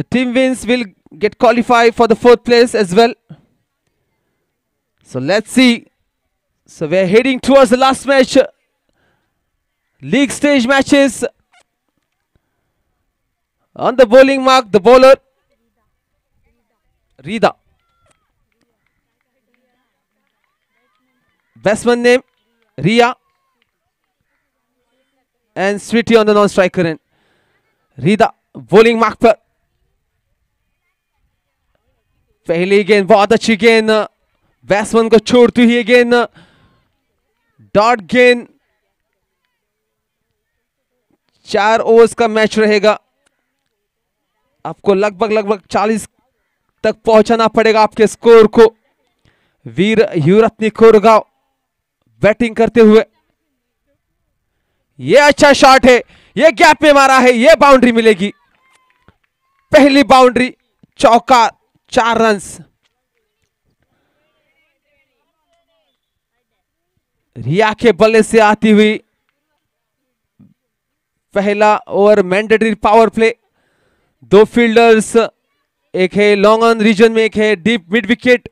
The team wins will get qualified for the 4th place as well. So let's see. So we're heading towards the last match. League stage matches. On the bowling mark, the bowler Rida. Batsman name Ria. And Sweetie on the non-striker end. Rida bowling mark पर. पहली गेंद बहुत अच्छी गेंद, batsman को छोड़ती हुई गेंद, डॉट गेंद। 4 ओवर्स का मैच रहेगा। आपको लगभग 40 तक पहुंचाना पड़ेगा आपके स्कोर को। वीर युवरत्नी कोरगांव बैटिंग करते हुए। ये अच्छा शॉट है, ये गैप में मारा है, ये बाउंड्री मिलेगी। पहली बाउंड्री, चौका, 4 रन्स। रिया के बल्ले से आती हुई पहला over mandatory power play. 2 fielders, एक है लॉन्ग ऑन रीजन में, एक है डीप मिड विकेट।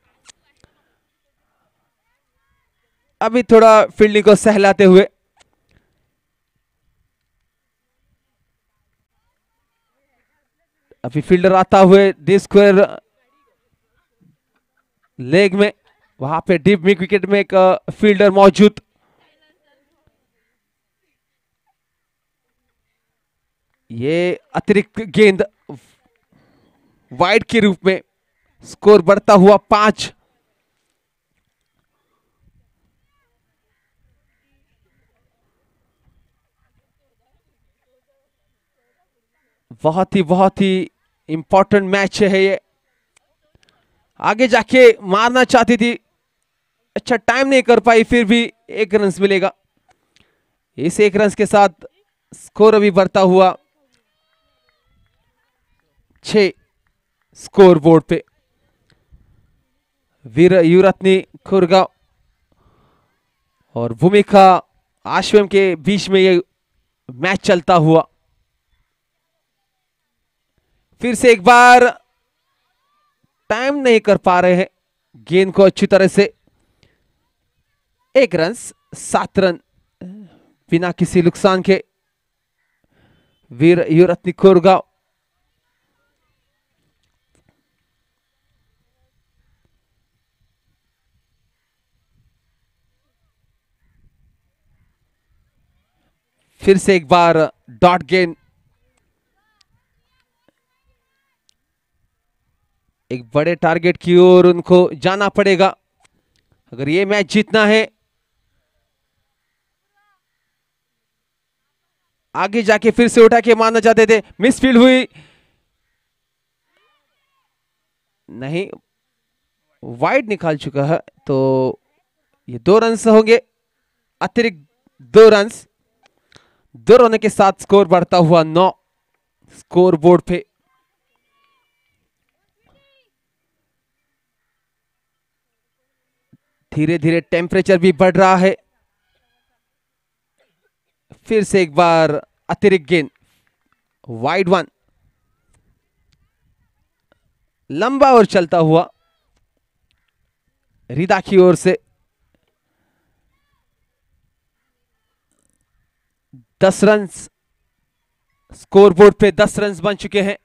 अभी थोड़ा फील्डिंग को सहलाते हुए। अभी फील्डर आता हुए डी स्क्वायर लेग में, वहां पे डीप मिड विकेट में एक फील्डर मौजूद। ये अतिरिक्त गेंद वाइड के रूप में, स्कोर बढ़ता हुआ 5। बहुत ही इंपॉर्टेंट मैच है ये। आगे जाके मारना चाहती थी, अच्छा टाइम नहीं कर पाई, फिर भी 1 रन मिलेगा। इस 1 रन के साथ स्कोर अभी बढ़ता हुआ 6 स्कोर बोर्ड पे। वीर युवरत्नी कोरगांव और भूमिका आश्वम के बीच में ये मैच चलता हुआ। फिर से एक बार टाइम नहीं कर पा रहे हैं गेंद को अच्छी तरह से। 1 रन, 7 रन बिना किसी नुकसान के। वीर युवरत्नी कोरगांव फिर से एक बार डॉट गेंद। एक बड़े टारगेट की ओर उनको जाना पड़ेगा अगर ये मैच जीतना है। आगे जाके फिर से उठा के मारना चाहते थे, मिसफील्ड हुई, नहीं, वाइड निकाल चुका है। तो ये 2 रन होंगे, अतिरिक्त 2 रन। 2 रन के साथ स्कोर बढ़ता हुआ 9 स्कोर बोर्ड पे। धीरे धीरे टेम्परेचर भी बढ़ रहा है। फिर से एक बार अतिरिक्त गेंद, वाइड 1, लंबा और चलता हुआ रिदा की ओर से। 10 रन स्कोर बोर्ड पे, 10 रन बन चुके हैं।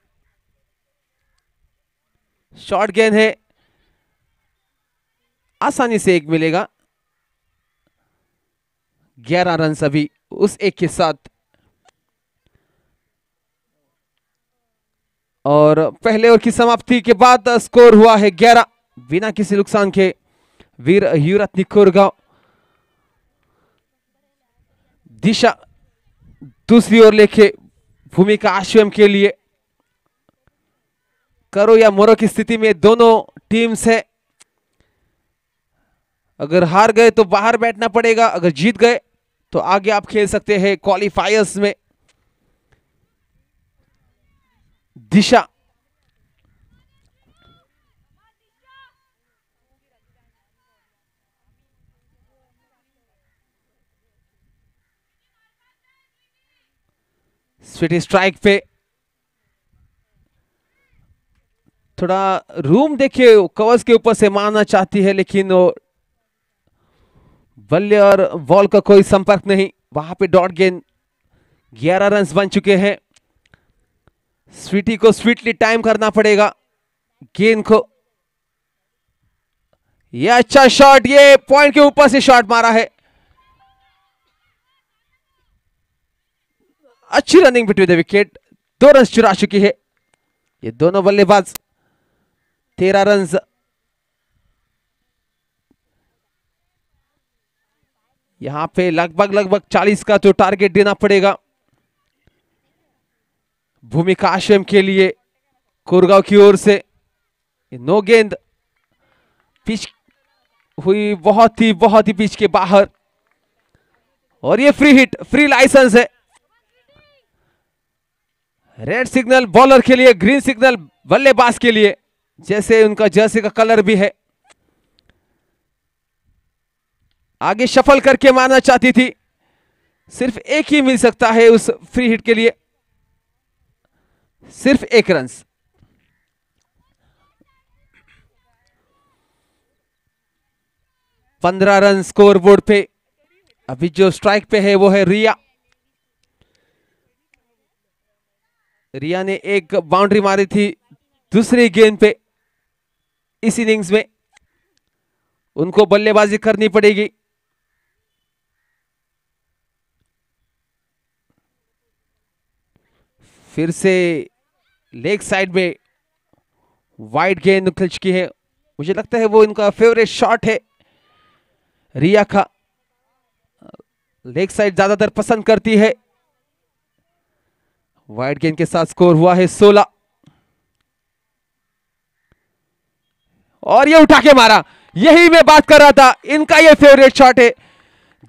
शॉर्ट गेंद है, आसानी से 1 मिलेगा। 11 रन अभी उस 1 के साथ। और पहले ओवर की समाप्ति के बाद स्कोर हुआ है 11 बिना किसी नुकसान के। वीर युवरत्नी कोरगांव दिशा दूसरी ओर लेके भूमिका आश्वम के लिए। करो या मरो की स्थिति में दोनों टीम्स है। अगर हार गए तो बाहर बैठना पड़ेगा, अगर जीत गए तो आगे आप खेल सकते हैं क्वालिफायर्स में। दिशा स्वीटी स्ट्राइक पे, थोड़ा रूम देखिए, कवर्स के ऊपर से मारना चाहती है लेकिन वो बल्ले और बॉल का कोई संपर्क नहीं। वहां पे डॉट गेंद। 11 रन बन चुके हैं। स्वीटी को स्वीटली टाइम करना पड़ेगा गेंद को। ये अच्छा शॉट, ये पॉइंट के ऊपर से शॉट मारा है। अच्छी running between the wicket. 2 run चुरा चुकी है ये दोनों बल्लेबाज। 13 रन। यहां पे लगभग 40 का तो टारगेट देना पड़ेगा भूमिका आश्रम के लिए कोरगांव की ओर से। नो गेंद। पिच हुई बहुत ही पिच के बाहर और ये फ्री हिट, फ्री लाइसेंस है। रेड सिग्नल बॉलर के लिए, ग्रीन सिग्नल बल्लेबाज के लिए, जैसे उनका जर्सी का कलर भी है। आगे शफल करके मारना चाहती थी। सिर्फ एक ही मिल सकता है उस फ्री हिट के लिए, सिर्फ 1 रन। पंद्रह रन स्कोर बोर्ड पे। अभी जो स्ट्राइक पे है वो है रिया। रिया ने एक बाउंड्री मारी थी दूसरी गेंद पे इस इनिंग्स में। उनको बल्लेबाजी करनी पड़ेगी। फिर से लेग साइड में वाइड गेंद निकल चुकी है। मुझे लगता है वो इनका फेवरेट शॉट है रिया का। लेग साइड ज्यादातर पसंद करती है। वाइड गेंद के साथ स्कोर हुआ है 16 और ये उठा के मारा। यही मैं बात कर रहा था, इनका ये फेवरेट शॉट है।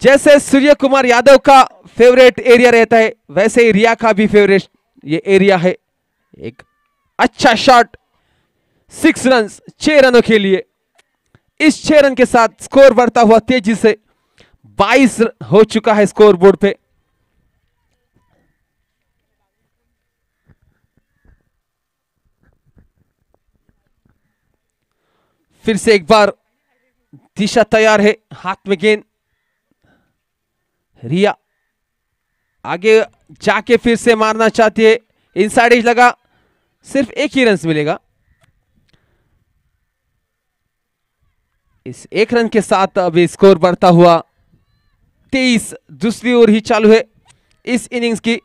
जैसे सूर्य कुमार यादव का फेवरेट एरिया रहता है वैसे ही रिया का भी फेवरेट ये एरिया है। एक अच्छा शॉट। 6 रन 6 रनों के लिए। इस 6 रन के साथ स्कोर बढ़ता हुआ तेजी से 22 हो चुका है स्कोर बोर्ड पे। फिर से एक बार दिशा तैयार है, हाथ में गेंद। रिया आगे जाके फिर से मारना चाहती है। इनसाइड एज लगा, सिर्फ 1 ही रन मिलेगा। इस 1 रन के साथ अभी स्कोर बढ़ता हुआ 23। दूसरी ओर ही चालू है इस इनिंग्स की।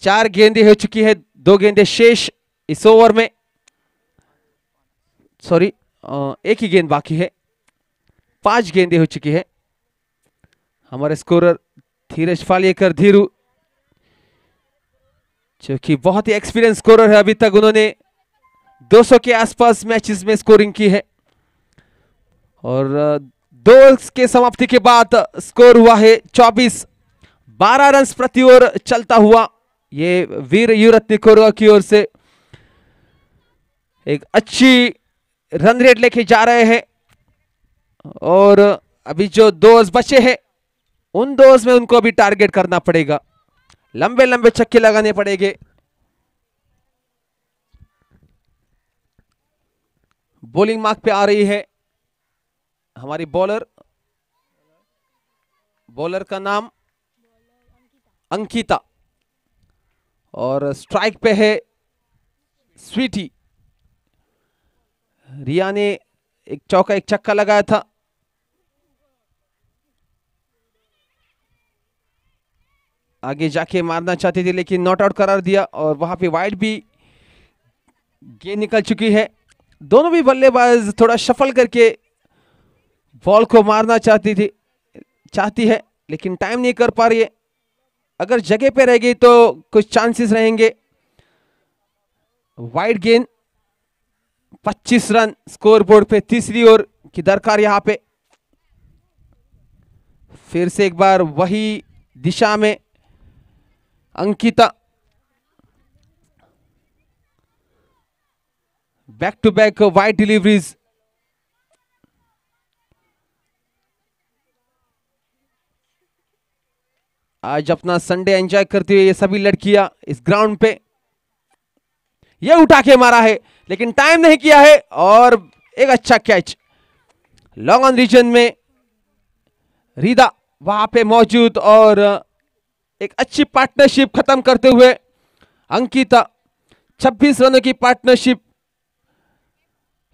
4 गेंदें हो चुकी है, 2 गेंदें शेष इस ओवर में। सॉरी, 1 ही गेंद बाकी है। 5 गेंदें हो चुकी है। हमारे स्कोरर धीरज फालियकर धीरू, जो कि बहुत ही एक्सपीरियंस स्कोरर है, अभी तक उन्होंने 200 के आसपास मैचेस में स्कोरिंग की है। और 2 के समाप्ति के बाद स्कोर हुआ है 24। 12 रन प्रति ओवर चलता हुआ ये वीर युवरत्न कोरगांव की ओर से एक अच्छी रन रेट लेके जा रहे हैं। और अभी जो 2 ओवर्स बचे हैं उन 2 ओवर्स में उनको अभी टारगेट करना पड़ेगा। लंबे लंबे छक्के लगाने पड़ेंगे। बॉलिंग मार्क पे आ रही है हमारी बॉलर। बॉलर का नाम अंकिता और स्ट्राइक पे है स्वीटी। रिया ने एक चौका एक छक्का लगाया था। आगे जाके मारना चाहती थी लेकिन नॉट आउट करार दिया और वहां पे वाइड भी गेंद निकल चुकी है। दोनों भी बल्लेबाज थोड़ा शफल करके बॉल को मारना चाहती है लेकिन टाइम नहीं कर पा रही है। अगर जगह पे रहेगी तो कुछ चांसेस रहेंगे। वाइड गेंद। 25 रन स्कोर बोर्ड पे, तीसरी ओवर की दरकार यहां पे। फिर से एक बार वही दिशा में Ankita. Back to back wide deliveries. आज अपना संडे एंजॉय करती हुई ये सभी लड़कियां इस ग्राउंड पे। ये उठा के मारा है लेकिन टाइम नहीं किया है और एक अच्छा कैच। लॉन्ग ऑन रीजन में रीदा वहां पे मौजूद और एक अच्छी पार्टनरशिप खत्म करते हुए अंकिता 26 रनों की पार्टनरशिप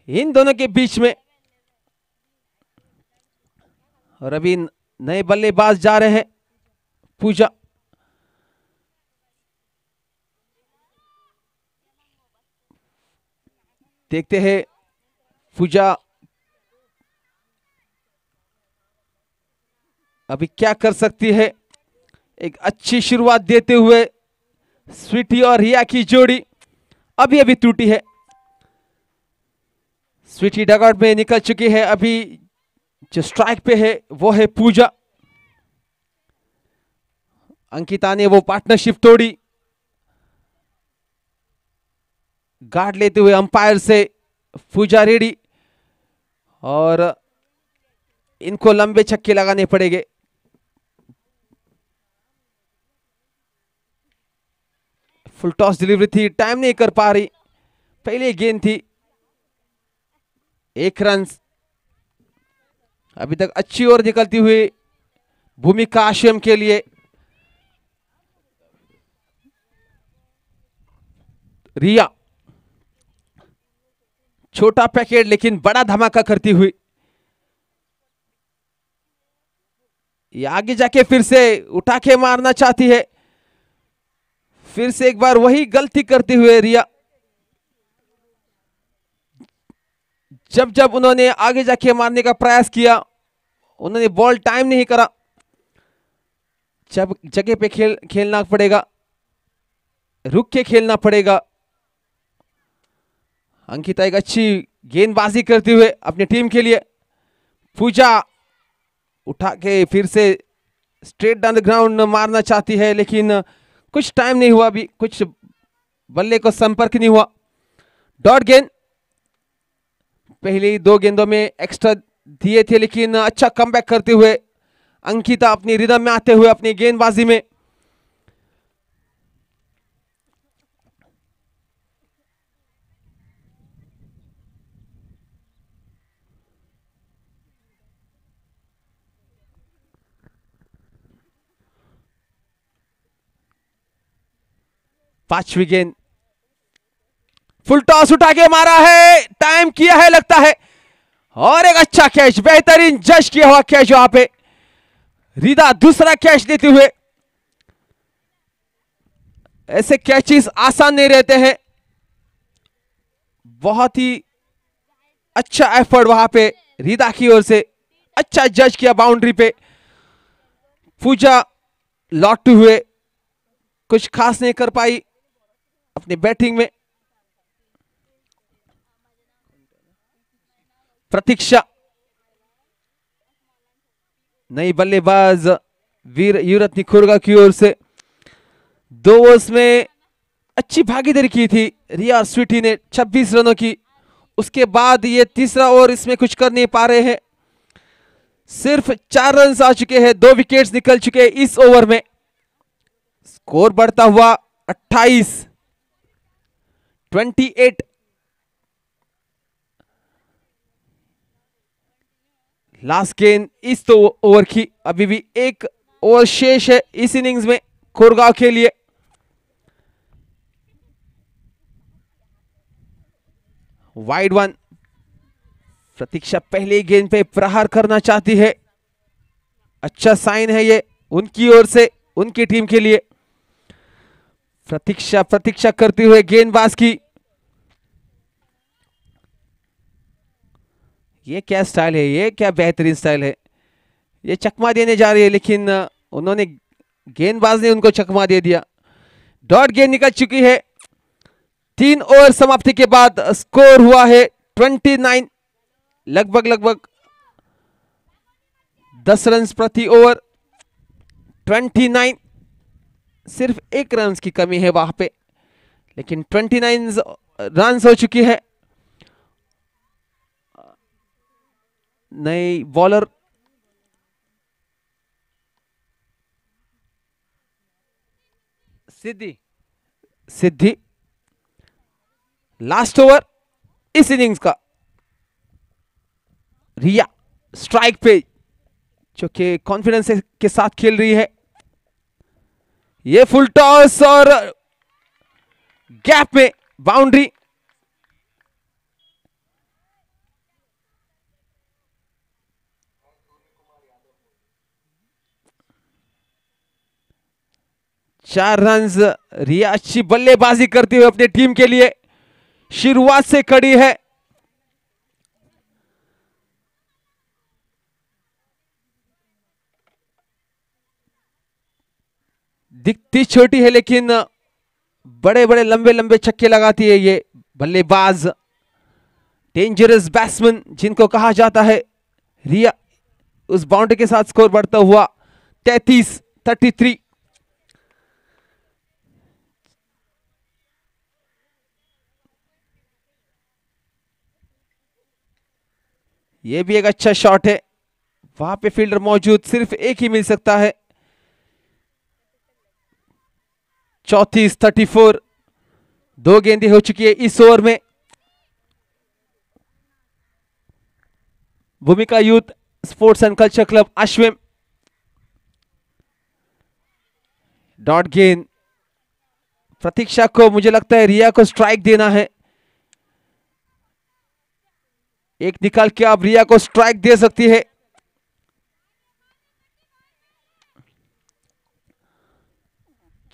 इन दोनों के बीच में। और अभी नए बल्लेबाज जा रहे हैं पूजा। देखते हैं पूजा अभी क्या कर सकती है। एक अच्छी शुरुआत देते हुए स्वीटी और रिया की जोड़ी अभी अभी टूटी है। स्वीटी डगआउट में निकल चुकी है। अभी जो स्ट्राइक पे है वो है पूजा। अंकिता ने वो पार्टनरशिप तोड़ी। गार्ड लेते हुए अंपायर से पूजा रेडी और इनको लंबे छक्के लगाने पड़ेंगे। फुल टॉस डिलीवरी थी, टाइम नहीं कर पा रही। पहले गेंद थी, 1 रन। अभी तक अच्छी ओर निकलती हुई भूमिका आश्रम के लिए। रिया छोटा पैकेट लेकिन बड़ा धमाका करती हुई। ये आगे जाके फिर से उठा के मारना चाहती है। फिर से एक बार वही गलती करते हुए रिया। जब जब उन्होंने आगे जाके मारने का प्रयास किया उन्होंने बॉल टाइम नहीं करा। जब जगह पे खेलना पड़ेगा, रुक के खेलना पड़ेगा। अंकिता एक अच्छी गेंदबाजी करते हुए अपनी टीम के लिए। पूजा उठा के फिर से स्ट्रेट डाउन द ग्राउंड मारना चाहती है लेकिन कुछ टाइम नहीं हुआ, अभी कुछ बल्ले को संपर्क नहीं हुआ। डॉट गेंद। पहले 2 गेंदों में एक्स्ट्रा दिए थे लेकिन अच्छा कमबैक करते हुए अंकिता अपनी रिदम में आते हुए अपनी गेंदबाजी में। पांचवी गेंद, फुल टॉस उठा के मारा है, टाइम किया है लगता है और एक अच्छा कैच, बेहतरीन जज किया हुआ कैच। वहां पे रीदा दूसरा कैच देते हुए। ऐसे कैचेस आसान नहीं रहते हैं। बहुत ही अच्छा एफर्ट वहां पे रीदा की ओर से, अच्छा जज किया बाउंड्री पे। पूजा लौटते हुए कुछ खास नहीं कर पाई अपनी बैटिंग में। प्रतीक्षा नई बल्लेबाज वीर युवरत्नी खुरगा की ओर से। 2 ओवर्स में अच्छी भागीदारी की थी रिया और स्वीटी ने, 26 रनों की। उसके बाद ये तीसरा ओवर, इसमें कुछ कर नहीं पा रहे हैं। सिर्फ 4 रन आ चुके हैं, 2 विकेट्स निकल चुके हैं इस ओवर में। स्कोर बढ़ता हुआ 28। लास्ट गेंद इस तो ओवर की। अभी भी 1 ओवर शेष है इस इनिंग्स में कोरगांव के लिए। वाइड 1। प्रतीक्षा पहले गेंद पे प्रहार करना चाहती है। अच्छा साइन है ये उनकी ओर से, उनकी टीम के लिए। प्रतीक्षा करते हुए गेंदबाज की। ये क्या स्टाइल है, ये क्या बेहतरीन स्टाइल है। ये चकमा देने जा रही है लेकिन उन्होंने, गेंदबाज ने उनको चकमा दे दिया। डॉट गेंद निकल चुकी है। 3 ओवर समाप्ति के बाद स्कोर हुआ है 29। लगभग 10 रन प्रति ओवर। 29, सिर्फ 1 रन की कमी है वहां पे, लेकिन 29 रन हो चुकी है। नई बॉलर सिद्धि लास्ट ओवर इस इनिंग्स का। रिया स्ट्राइक पे, जो कि कॉन्फिडेंस के साथ खेल रही है। ये फुल टॉस और गैप में बाउंड्री। चार रन्स। रिया अच्छी बल्लेबाजी करती हुए अपनी टीम के लिए शुरुआत से खड़ी है। दिखती छोटी है लेकिन बड़े बड़े लंबे लंबे छक्के लगाती है ये बल्लेबाज। डेंजरस बैट्समैन जिनको कहा जाता है। रिया उस बाउंड्री के साथ स्कोर बढ़ता हुआ 33-33। ये भी एक अच्छा शॉट है। वहां पे फील्डर मौजूद, सिर्फ एक ही मिल सकता है। 34-34। दो गेंदें हो चुकी है इस ओवर में। भूमिका youth sports and culture club Ashwin. Dot गेंद। प्रतीक्षा को मुझे लगता है रिया को स्ट्राइक देना है। एक निकाल के आप रिया को स्ट्राइक दे सकती है।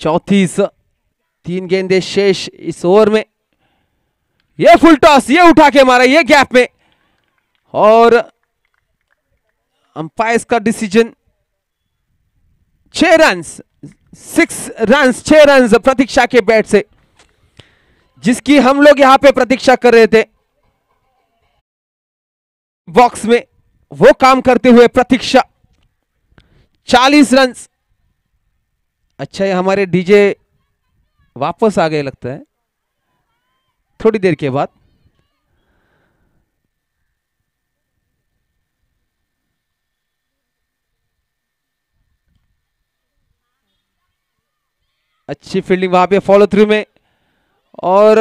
चौतीस। तीन गेंदे शेष इस ओवर में। यह फुल टॉस, ये उठा के मारा, ये गैप में, और अंपायर्स का डिसीजन। 6 रन, 6 रन, 6 रन प्रतीक्षा के बैट से, जिसकी हम लोग यहां पे प्रतीक्षा कर रहे थे। बॉक्स में वो काम करते हुए प्रतीक्षा। 40 रन। अच्छा, ये हमारे डीजे वापस आ गए लगता है थोड़ी देर के बाद। अच्छी फील्डिंग वहां पे फॉलो थ्रू में, और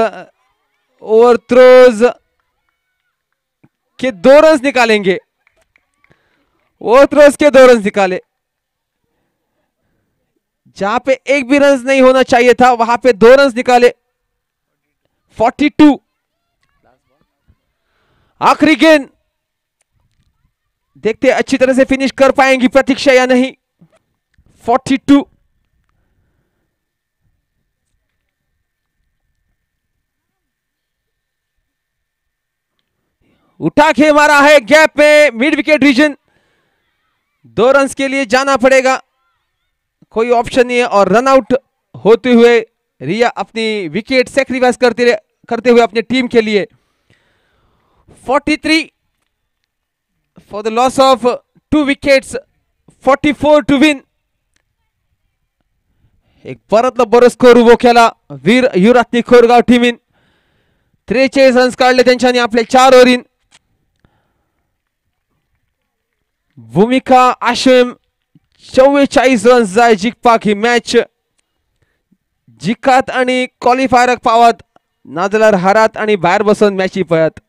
ओवर थ्रोज के 2 रन निकालेंगे। ओवर थ्रोज के 2 रन निकाले। जहां पे एक भी रन नहीं होना चाहिए था वहां पे 2 रन निकाले। 42। आखिरी गेंद, देखते अच्छी तरह से फिनिश कर पाएंगी प्रतीक्षा या नहीं। 42। उठा के मारा है गैप में, मिड विकेट रीजन। 2 रन के लिए जाना पड़ेगा, कोई ऑप्शन नहीं है। और रन आउट होते हुए रिया अपनी विकेट सेक्रीफाइस करते हुए अपनी टीम के लिए 43 for the loss of 2 wickets, 44 to win. एक परतलं बरं स्कोर उभो केला वीर युवराजनी खोरगाव टीमीन. 43 रन्स काढले त्यांच्यानी आपले 4 ओव्हरीन. भूमिका आशिम 44 रन्स जाय जिखपाक ही मॅच जिखात आणि क्वालिफायराक पावत नाजाल्यार हारात आणि भायर बसून मॅची पळयत.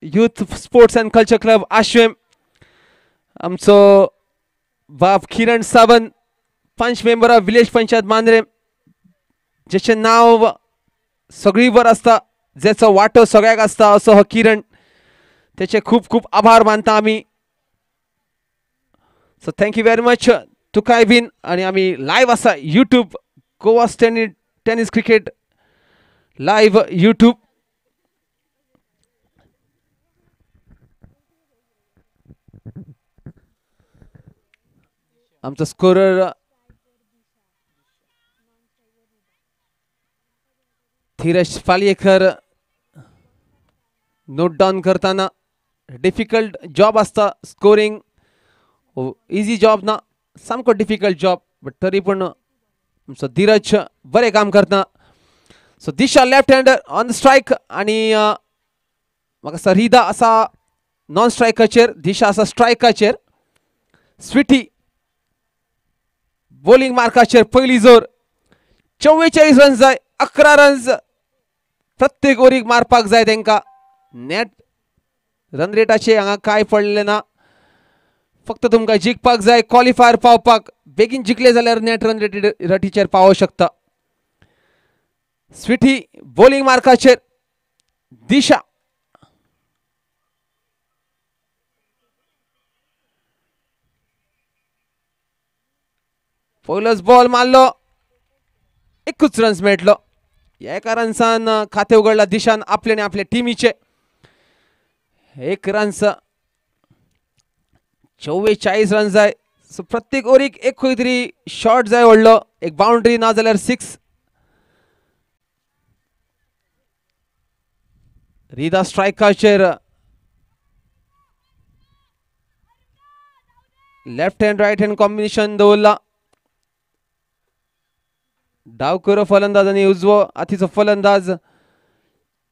Youth sports and culture club Ashwem आमचो बाप Kiran Sawant panch member of village panchayat Mandrem जेचे नाव सगळी वर असता जेचो वाटो सगळ्याक असता असो हो किरण त्याचे खूप खूप आभार मानता आम्ही. सो थँक्यू व्हेरी मच तुकाय बीन. आणि आम्ही लाईव्ह असा YouTube Goa tennis cricket live YouTube. आमचा स्कोरर धीरज पालयेकर नोट डाऊन करताना. डिफिकल्ट जॉब असता स्कोरिंग, इजी जॉब ना, सामको डिफिकल्ट जॉब, बट तरी पण आमचो धीरज बरे काम करता. सो दिशा लेफ्ट हँडर ऑन स्ट्राईक आणि म्हाका रिदा असा नॉन स्ट्रायकाचेर, दिशा असा स्ट्रायकाचेर. स्वीटी बॉलिंग मार्काचेर पहिली जोर. 44 रन्स जाय, 11 रन्स प्रत्येक ओरीक मारपाक जाय तेंका. नेट रन रेटाचे हांगा काय पडले ना, फक्त तुमकां जिखपाक जाय, क्वॉलिफायर पावपाक. बेगीन जिखले जाल्यार नेट रन रेटीचेर पावो शकता. स्वीटी बॉलिंग मार्काचेर. दिशा पयलोच बॉल मारलो, एकूच रन्स मेळटलो. एका रन्सान खाते उघडला दिशान आपले आणि आपल्या टीमीचे. 1 रन्स, 44 रन्स जाय. सो प्रत्येक ओरीक एक खंय तरी शॉट जाय व्हडलो, एक बाउंड्री ना जाल्यार 6. रिदा स्ट्रायकाचेर left hand right hand combination दवरला. डावकर फलंदाज आणि उजवो हातीचो फलंदाज,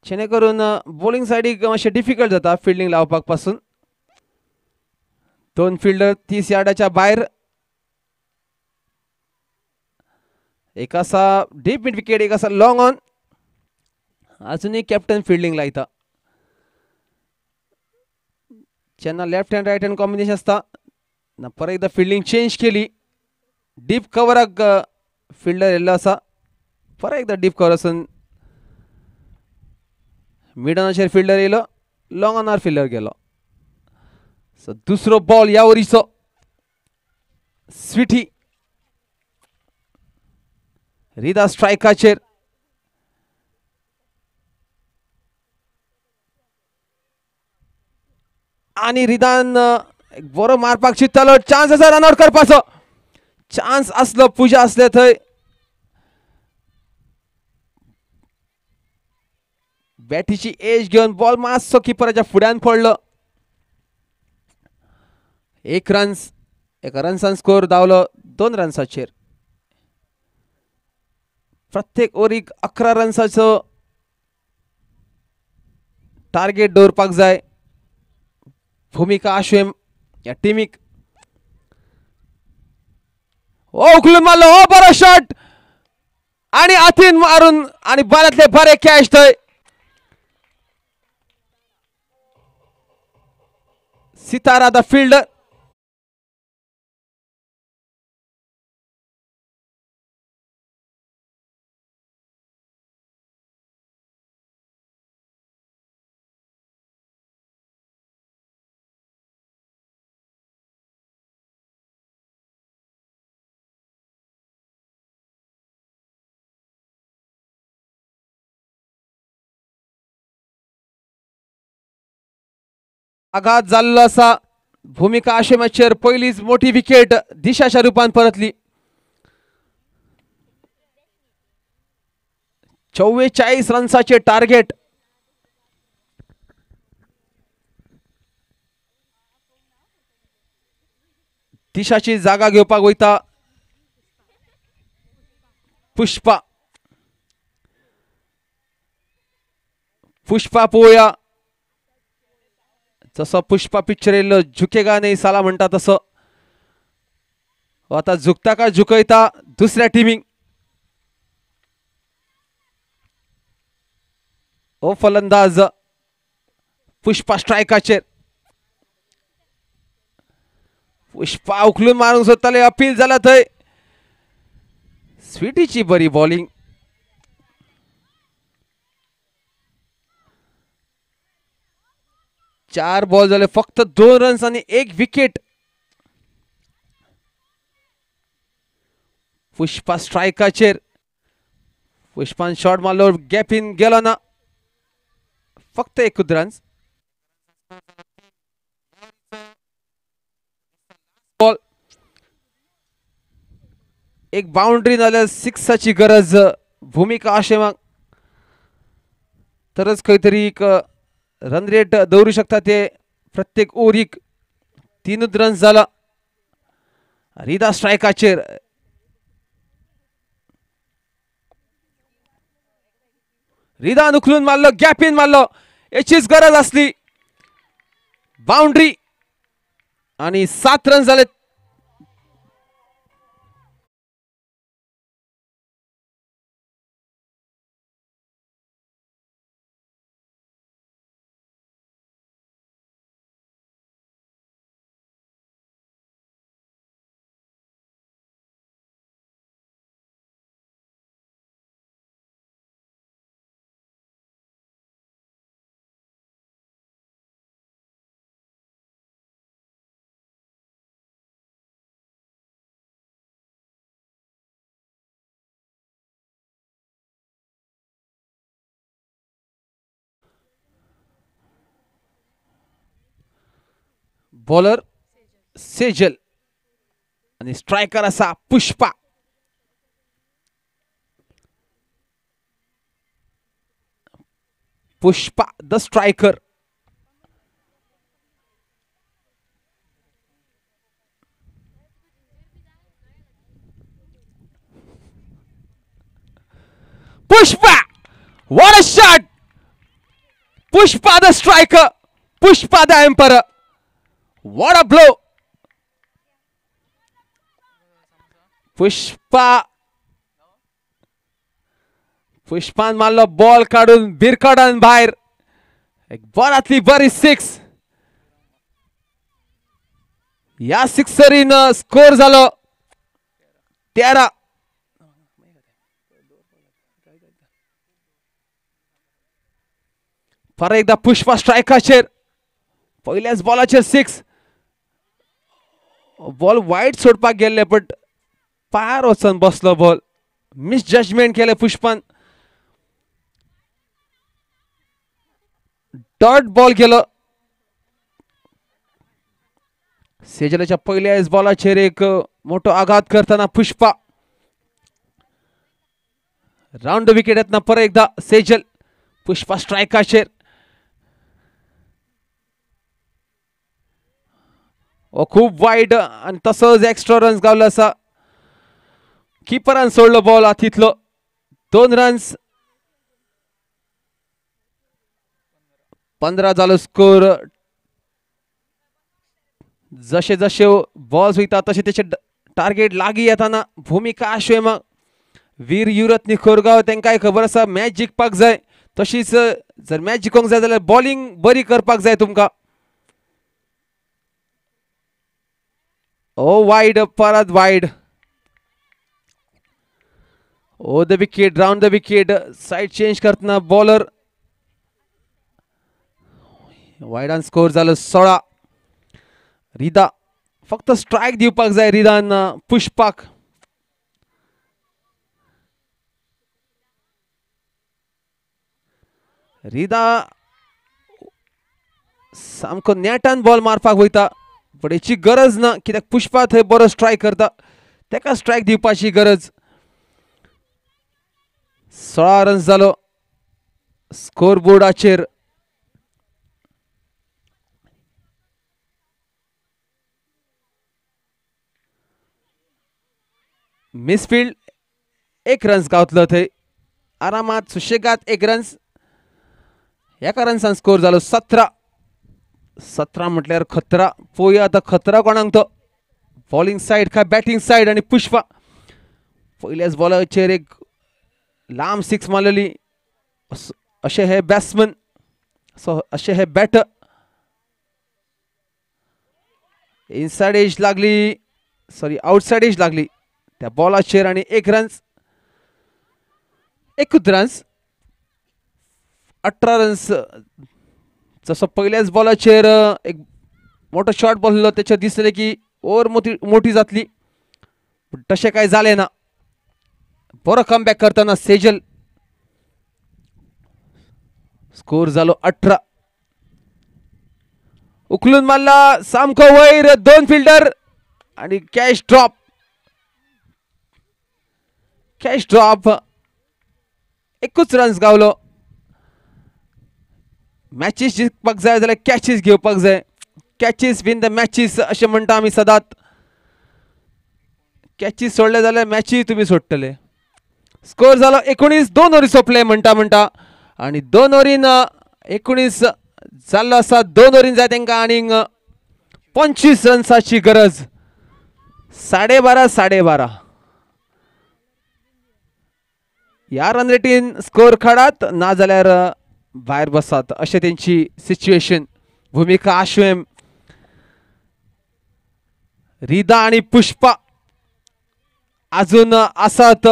जेणे करून बॉलिंग सायडीक मातशें डिफिकल्ट जाता फिल्डिंग लावपाक पासून. 2 फिल्डर 30 यार्डाच्या भायर. एक आसा डीप मिड विकेट, एक आसा लॉंग ऑन. अजूनही कॅप्टन फिल्डिंग लायता. जेन्ना left hand right hand combination असता ना, परत एकदा फिल्डिंग चेंज केली. डीप कवराक फिल्डर येल्लो आसा, परत एकदा डीप कवर आसून मिड ऑनाचेर फिल्डर येयलो, लॉंग ऑनार फिल्डर गेलो. सो दुसरो बॉल ह्या ओव्हरीचो. स्वीटी रिदा स्ट्रायकाचेर. आणि रिदान एक बरो मारपाक चित्तालो. चान्स आसा रन आउट करपाचो, चान्स असलो, पुजा असले थंय. बॅटीची एज घेऊन बॉल मातसो किपराच्या फुड्यान पडलो. 1 रन्स, 1 रन्सान स्कोर धांवलो 2 रन्साचेर. प्रत्येक ओरीक 11 रन्साचो टार्गेट दवरपाक जाय भूमिका आश्वेम या टीमीक. उखलून मारलो, बरो शॉट आणि हातीन मारून आणि बऱ्यातले बरे कॅच थंय. सितारा द फिल्डर. आघात जाल्लो आसा. भूमिका आश्वेमाचेर पहिलीच मोठी विकेट दिशाच्या रूपान परतली. 44 रन्साचे टार्गेट. दिशाची जागा घेवपाक वयता पुष्पा. पुष्पा पळोवया. जसो पुष्पा पिक्चर येयल्लो झुकेगा नहीं साला म्हणटा तसो आता झुकता का झुकयता दुसऱ्या टीमिंग. ओ फलंदाज पुष्पा स्ट्रायकाचेर पुष्पा उखलून मारूंक सोदताले अपील जाला थंय स्वीटीची बरी बॉलिंग चार बॉल झाले फक्त 2 रन्स आणि 1 विकेट पुष्पा स्ट्रायकाचेर पुष्पान शॉट मारलो गॅप इन गेलो ना फक्त 1 रन्स बॉल एक बाउंड्री नाल्यार 6ची गरज भूमिका अशें मग तरच खंयतरी एक रन रेट दवरू शकता ते प्रत्येक ओव्हरीक 3 रन्स जाला रिदा स्ट्रायकाचेर रिदान उखलून मारलो गॅप इन मारलो याचीच गरज असली बाउंड्री आणि 7 रन्स झाले बॉलर सेजल आणि स्ट्रायकर असा Pushpa Pushpa the striker Pushpa what a shot Pushpa the striker Pushpa the emperor what a blow पुष्पान मारलो बॉल काढून बिरकाडान बाहेर एक बरातली बरी 6 या सिक्सरीन स्कोर झालो 13 परत एकदा पुष्पा स्ट्रायकाचेर पहिल्याच बॉलाचेर 6 बॉल वाईट सोडपाक गेल्ले बट पार वचून बसलो बॉल मिस जजमेंट केले पुष्पान डॉट बॉल गेलो सेजलाच्या पहिल्याच बॉलाचेर एक मोठो आघात करताना पुष्पा राउंड विकेट येतना परत एकदा सेजल पुष्पा स्ट्रायकाचेर खूप वाईड आणि तसंच एक्स्ट्रा रन्स गावलो असा कीपरान सोडलो बॉल हातीतलो 2 रन्स 15 झालो स्कोर जसे जसे बॉल्स वयता तसे त्याचे टार्गेट लागी येताना भूमिका आशय मग वीर युवरत्न कोरगाव तांकांय खबर आसा मॅच जिखपाक जाय तशीच जर मॅच जिखोंक जाय जाल्यार बॉलिंग बरी करपाक जाय तुमकां ओ वाइड परत wide over the wicket round the wicket side change करतना बॉलर वाइडान स्कोर झालो 16 रिदा फक्त स्ट्राइक दिवपाक जाय रिदान पुष्पाक रिदा सामको नेटान बॉल मारपाक वयता पण हेची गरज ना कित्याक पुष्पा थंय बरो स्ट्राइक करता तेका स्ट्राइक दिवपाची गरज 16 रन्स झालो स्कोर बोर्डाचेर मिसफील्ड 1 रन्स गावतलो थंय आरामात सुशेगात 1 रन्स एका रन्सान स्कोर झालो 17 म्हटल्यार खतरा पोया आता खतरा कोणाक तो बॉलिंग साइड काय बॅटिंग साइड आणि पुष्पा पहिल्याच बॉलाचेर एक लांब 6 मारलेली अशे हे बॅट्समन अशे हे बॅटर इनसाइड एज लागली, सॉरी आउटसाइड एज लागली त्या बॉलाचेर आणि 1 रन्स. 21 runs, 18 runs. जसं पहिल्याच बॉलाचेर एक मोठं शॉट बॉल त्याच्यात दिसले की ओव्हर मोठी जातली, तसे काय झाले ना. बरं कमबॅक करताना सेजल. स्कोर झालो 18. उकलून मारला सामको वैर, 2 फिल्डर आणि catch drop. Catch drop. 21 runs गावलो. मॅचेस जिंकपाक जाय जाल्यार कॅचेस घेवपाक जाय. कॅचेस विन द मॅचेस अशें म्हणटा आमी सदांच. कॅचेस सोडले जाल्यार मॅची तुम्ही सोडटले. स्कोर झालो 19. 2 ओव्हरी सोंपले म्हणटा आणि 2 ओव्हरीन 19 जाल्लो आसा. 2 ओव्हरीन जाय तांकां आनीक 25 रन्साची गरज. 12.5 ह्या रन रेटीन स्कोर काडात, ना जाल्यार भायर बसात अशें तेंची सिच्युएशन. भूमिका आश्वेम, रिदा आणि पुष्पा अजून आसात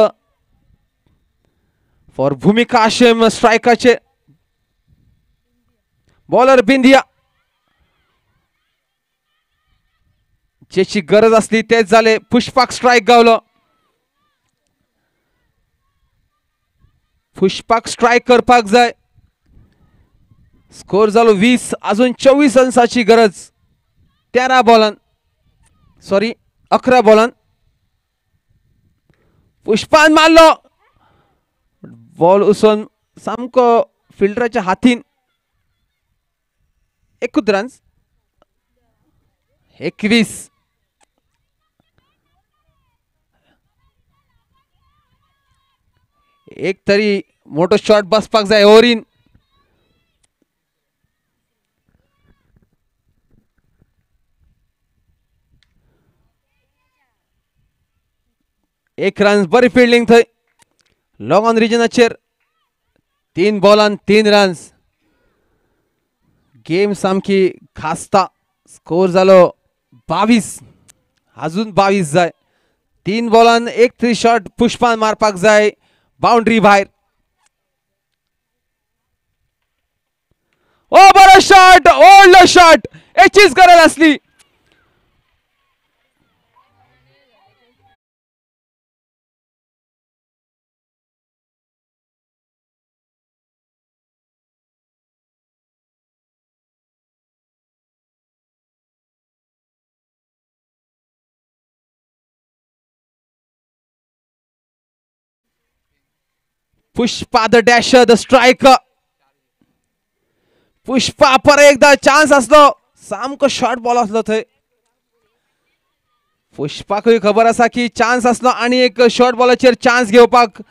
फॉर भूमिका आश्वेम स्ट्रायकाचे. बॉलर बिंदिया, ज्याची गरज असली तेच झाले. पुष्पाक स्ट्राईक गावलो. पुष्पाक स्ट्राईक करपाक जाय. स्कोर झालो 20. अजून 24 रन्साची गरज 13 बॉलान, सॉरी 11 बॉलान. पुष्पान मारलो, बॉल उसोन सामको फिल्डराच्या हातीन. 21 रन्स. 21. एक तरी मोठो शॉट बसपाक जाय ओव्हरीन. एक रन्स. बरी फिल्डिंग थंय लॉंग ऑन रिजनाचेर. 3 बॉलान 3 रन्स. गेम सामकी खास्ता. स्कोर झालो 22. अजून 22 जाय. 3 बॉलान 1 3 शॉट पुष्पान मारपाक जाय बाउंड्री भायर. ओ बरो शॉट, ओल्ड शॉट, याचीच गरज असली. Pushpa the dasher, the striker. Pushpa परत एकदा चान्स असलो. सामको शॉर्ट बॉल असलो थंय. पुष्पाकूय खबर आसा की चान्स असलो आणि एक शॉर्ट बॉलाचेर चान्स घेवपाक.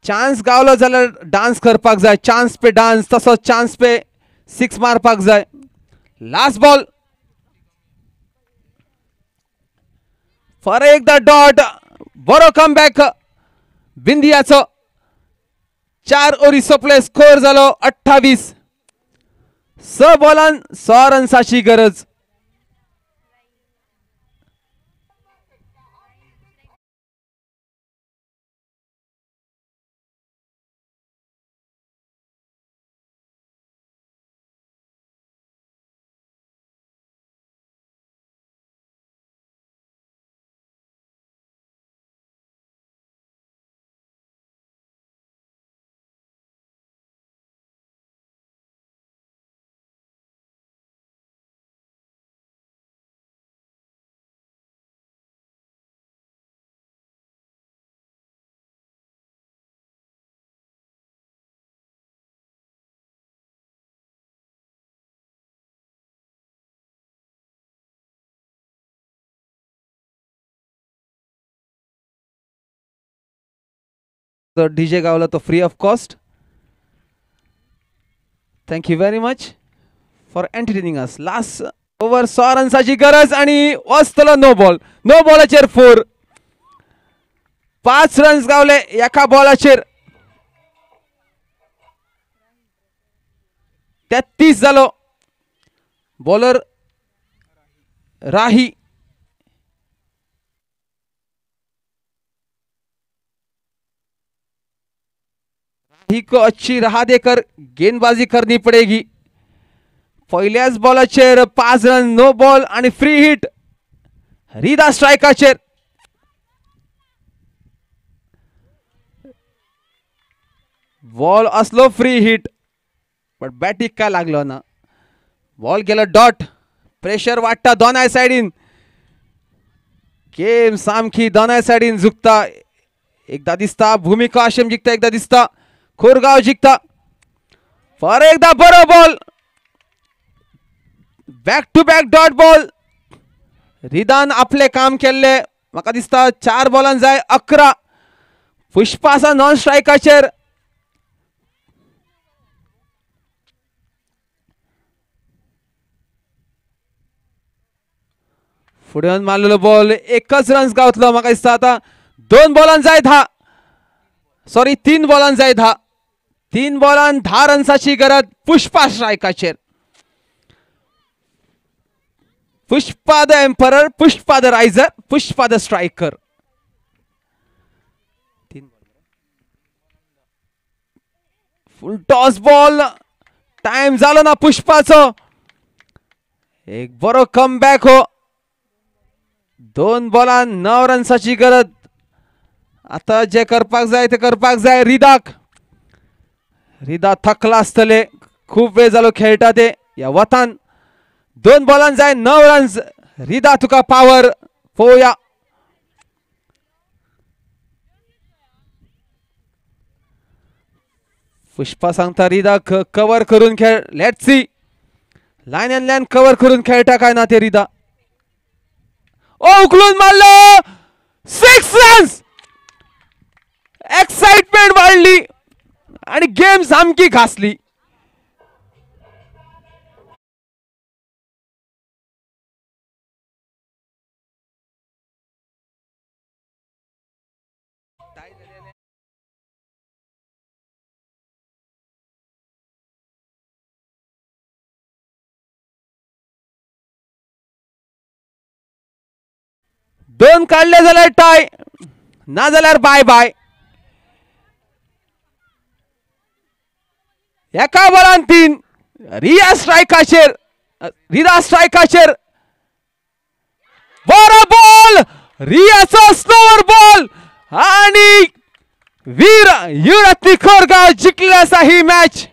चान्स गावलो जाल्यार डान्स करपाक जाय. चान्स पे डान्स, तसो चान्स पे 6 मारपाक जाय. Last ball. परत एकदा डॉट. बरो कमबॅक बिंदियाचो. 4 ओव्हरी सोंपले. स्कोर झालो 28. 6 बॉलान 6 रन्साची गरज. So DJ गावला तो free of cost. Thank you very much for entertaining us. Last over 6 रन्साची गरज आणि वस्तलो नो बॉल. नो बॉलाचेर 4. 5 रन्स गावले एका बॉलाचेर. 33 जालो. बॉलर राही को अच्छी राह देकर गेंदबाजी करनी पड़ेगी. पहिल्याच बॉलाचेर 5 रन, नो बॉल आणि फ्री हिट. रिदा स्ट्रायकाचेर. बॉल असलो फ्री हिट पण बॅटिक काय लागलो ना. बॉल गेलो डॉट. प्रेशर वाटता दोनाय साइडीन. गेम सामकी दोनाय साइडीन झुकता. एकदा दिसता भूमिका आश्रम जिंकता, एकदा दिसता खोरगाव जिंकता. फॉर एकदा बरो ball. Back to back dot ball. रिदान आपले काम केले. म्हाका दिसता 4 बॉलान जाय 11. पुष्पा आसा नॉन स्ट्रायकाचेर. फुडें मारलेलो बॉल. एकच रन्स गावतलो म्हाका दिसता. आता 2 बॉलान जाय 10. सॉरी 3 बॉलान जाय 10. 3 बॉलान 10 रन्साची गरज. पुष्पा स्ट्रायकाचेर. Pushpa the emperor, Pushpa the riser, Pushpa the striker. Full toss ball. Time झालो ना पुष्पाचो. एक बरो कमबॅक हो. 2 बॉलान 9 रन्साची गरज. आता जे करपाक जाय ते करपाक जाय रिदाक. रिदा थकला आसतले. खूप वेळ झालो खेळटा ते या वतान. 2 बॉलान जाय 9 रन्स. रिदा तुका पावर पळोवया. पुष्पा सांगता रिदा कव्हर करून खेळ. Let's see line and line cover करून खेळटा काय ना ते रिदा. उकलून मारलो. 6 रन्स. एक्साइटमेंट वाढली आणि गेम सामकी घासली. दोन काढले जाल्यार टाय, ना जाल्यार बाय बाय. एका बॉलान 3. रिया स्ट्रायकाचेर. रिदा स्ट्रायकाचेर. बरो बॉल. रियाचो स्लोवर बॉल आणि वीर युवराज खोरगाव जिंकले असा ही मॅच.